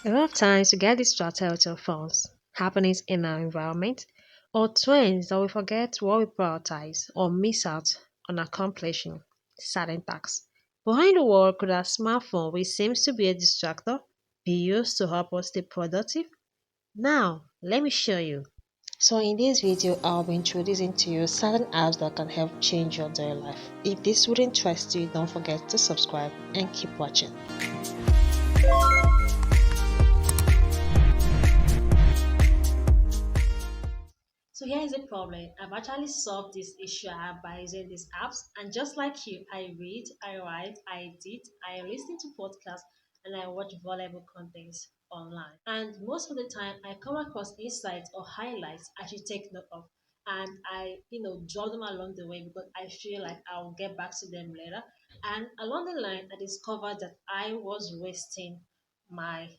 A lot of times we get distracted with our phones, happenings in our environment, or trends that we forget what we prioritize or miss out on accomplishing certain tasks. But how in the world could our smartphone, which seems to be a distractor, be used to help us stay productive? Now, let me show you. So in this video, I'll be introducing to you certain apps that can help change your daily life. If this would interest you, don't forget to subscribe and keep watching. So here is the problem. I've actually solved this issue I have by using these apps. And just like you, I read, I write, I edit, I listen to podcasts, and I watch valuable contents online. And most of the time, I come across insights or highlights I should take note of. And I draw them along the way because I feel like I'll get back to them later. And along the line, I discovered that I was wasting my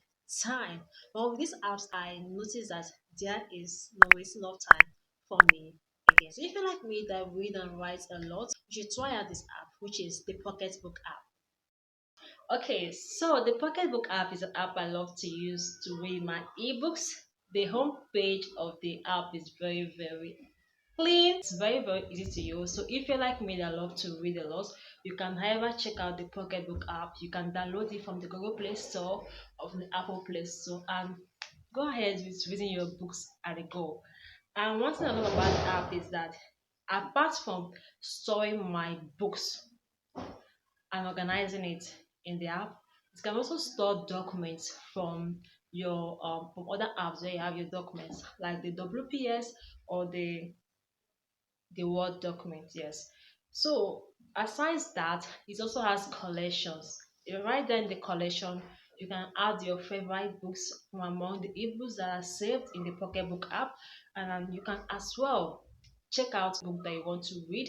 time. But with these apps, I noticed that there is no wasting of time for me again. So if you're like me that read and write a lot, you should try out this app, which is the Pocketbook app. Okay, so the Pocketbook app is an app I love to use to read my ebooks. The home page of the app is very clean. It's very easy to use. So if you're like me that love to read a lot, you can however check out the Pocketbook app. You can download it from the Google Play Store or from the Apple Play Store and go ahead with reading your books at a go. And one thing I love about the app is that apart from storing my books and organizing it in the app, it can also store documents from your from other apps where you have your documents like the WPS or the Word document. Yes. So aside that, it also has collections. You write down the collection, you can add your favorite books from among the ebooks that are saved in the Pocketbook app, and you can as well check out the book that you want to read,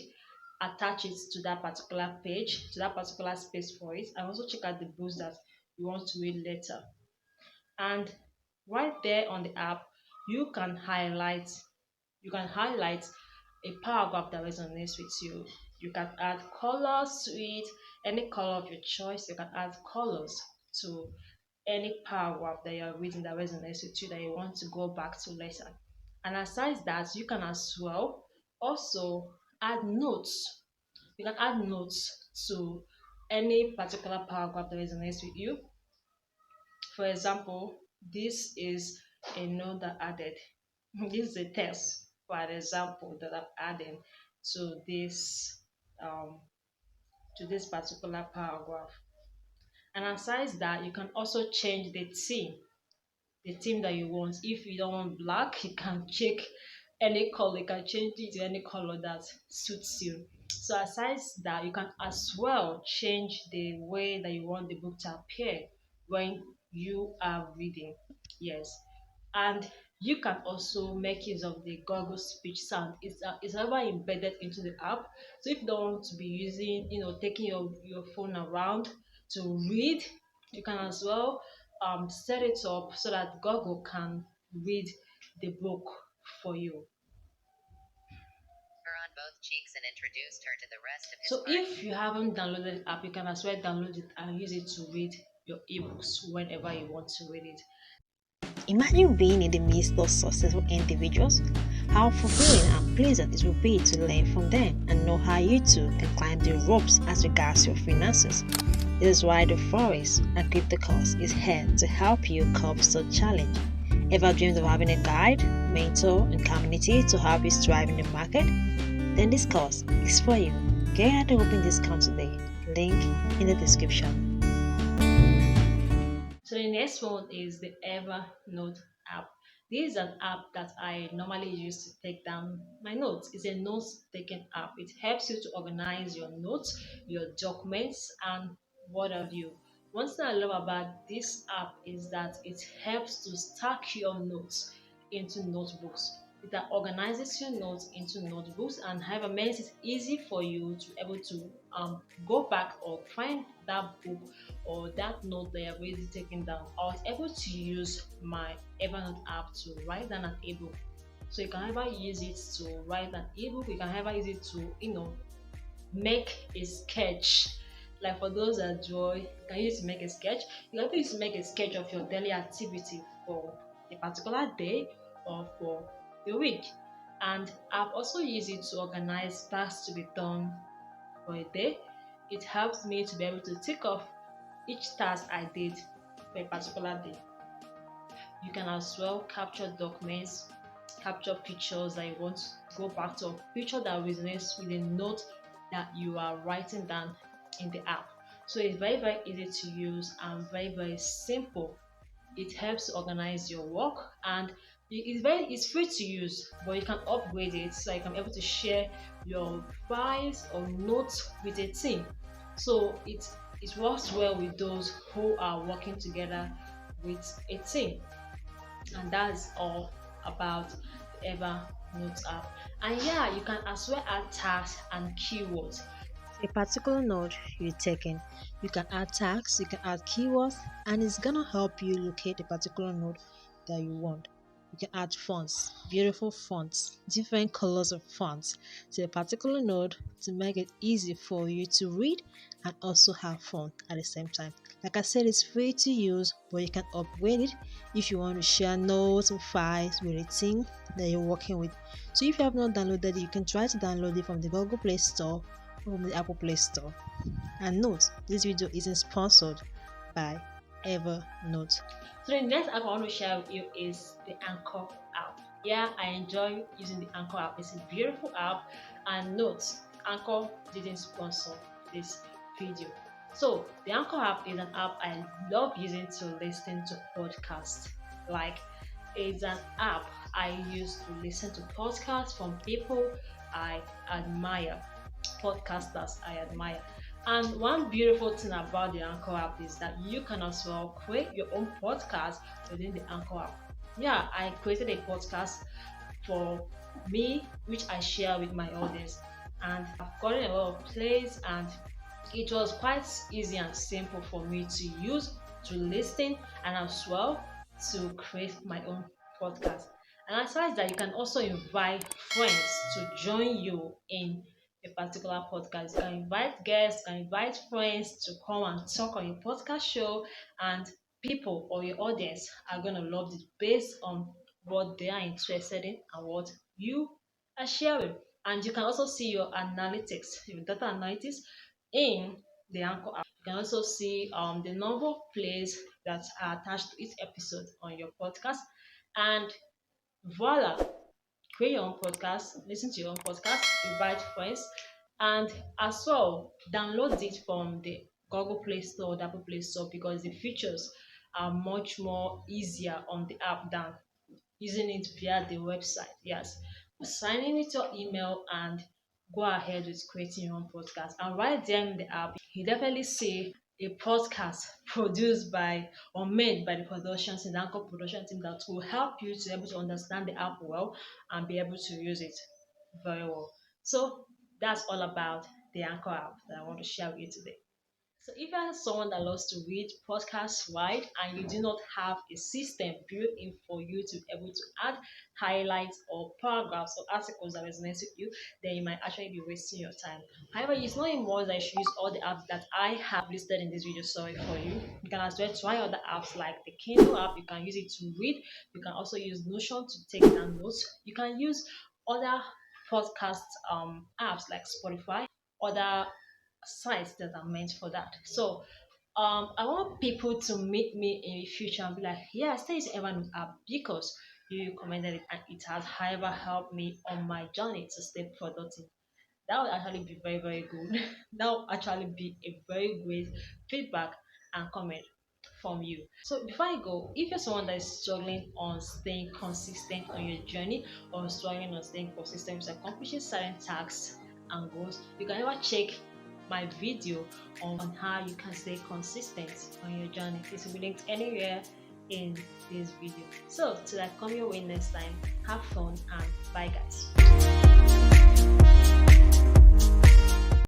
attach it to that particular page, to that particular space for it, and also check out the books that you want to read later. And right there on the app, you can highlight you can highlight a paragraph that resonates with you. You can add colors to it, any color of your choice. You can add colors to any paragraph that you're reading that resonates with you that you want to go back to later. And aside that, you can as well also add notes. You can add notes to any particular paragraph that resonates with you. For example, this is a note that added. This is a test, for an example, that I'm adding to this um, to this particular paragraph. And aside that, you can also change the theme that you want. If you don't want black, you can check any color. You can change it to any color that suits you. So aside that, you can as well change the way that you want the book to appear when you are reading. Yes, and you can also make use of the Google speech sound. It's ever embedded into the app. So if you don't want to be using, taking your phone around to read, you can as well set it up so that Google can read the book for you. Her on both cheeks and introduced her to the rest of his So party. If you haven't downloaded the app, you can as well download it and use it to read your ebooks whenever you want to read it. Imagine being in the midst of successful individuals. How fulfilling and pleasant it will be to learn from them and know how you too can climb the ropes as regards your finances. This is why the FOREX and CRYPTO course is here to help you cope such challenge. Ever dreamed of having a guide, mentor, and community to help you thrive in the market? Then this course is for you. Get the open discount today. Link in the description. So the next one is the Evernote app. This is an app that I normally use to take down my notes. It's a notes taking app. It helps you to organize your notes, your documents, and what have you. One thing I love about this app is that it helps to stack your notes into notebooks. It organizes your notes into notebooks and however makes it easy for you to able to go back or find that book or that note that you've already taken down. I was able to use my Evernote app to write down an ebook. So you can ever use it to write an ebook. You can ever use it to make a sketch, Like for those that draw, you can use it to make a sketch. You can use it to make a sketch of your daily activity for a particular day or for a week. And I've also used it to organize tasks to be done for a day. It helps me to be able to tick off each task I did for a particular day. You can as well capture documents, capture pictures that you want to go back to, a picture that resonates with a note that you are writing down in the app. So it's very, very easy to use and very, very simple. It helps to organize your work, and it's free to use, but you can upgrade it so you can be able to share your files or notes with a team. So it works well with those who are working together with a team. And that's all about the Evernote app. And yeah, you can as well add tags and keywords. A particular node you're taking, you can add tags, you can add keywords, and it's gonna help you locate a particular node that you want. You can add fonts, beautiful fonts, different colors of fonts to a particular node to make it easy for you to read and also have fun at the same time. Like I said, it's free to use, but you can upgrade it if you want to share notes and files with a team that you're working with. So if you have not downloaded it, you can try to download it from the Google Play Store or from the Apple Play Store. And note, this video isn't sponsored by Evernote. So the next app I want to share with you is the Anchor app. Yeah, I enjoy using the Anchor app. It's a beautiful app. And note, Anchor didn't sponsor this video. So the Anchor app is an app I love using to listen to podcasts. Like, it's an app I use to listen to podcasts from people I admire, podcasters I admire. And one beautiful thing about the Anchor app is that you can as well create your own podcast within the Anchor app. Yeah, I created a podcast for me, which I share with my audience, and I've gotten a lot of plays, and it was quite easy and simple for me to use, to listen, and as well to create my own podcast. And aside that, you can also invite friends to join you in a particular podcast. You can invite guests, you can invite friends to come and talk on your podcast show, and people or your audience are going to love it based on what they are interested in and what you are sharing. And you can also see your analytics, your data analytics in the Anchor app. You can also see the number of plays that are attached to each episode on your podcast. And voila, create your own podcast, listen to your own podcast, invite friends, and as well download it from the Google Play Store or the Apple Play Store, because the features are much more easier on the app than using it via the website. Yes, sign in with your email and go ahead with creating your own podcast. And right there in the app, you definitely see a podcast produced by or made by the production team, the Anchor production team, that will help you to be able to understand the app well and be able to use it very well. So that's all about the Anchor app that I want to share with you today. So if you are someone that loves to read podcasts wide and you do not have a system built in for you to be able to add highlights or paragraphs or articles that resonate with you, then you might actually be wasting your time. However, it's not important that you should use all the apps that I have listed in this video, sorry for you. You can as well try other apps like the Kindle app. You can use it to read. You can also use Notion to take down notes. You can use other podcast apps like Spotify, other sites that are meant for that. So I want people to meet me in the future and be like, yeah, stay is Evernote app because you recommended it and it has however helped me on my journey to stay productive. That would actually be very, very good. That would actually be a very great feedback and comment from you. So before I go, if you're someone that is struggling on staying consistent on your journey or struggling on staying consistent with accomplishing certain tasks and goals, you can ever check my video on how you can stay consistent on your journey. It will be linked anywhere in this video. So till I come your way next time, have fun and bye guys.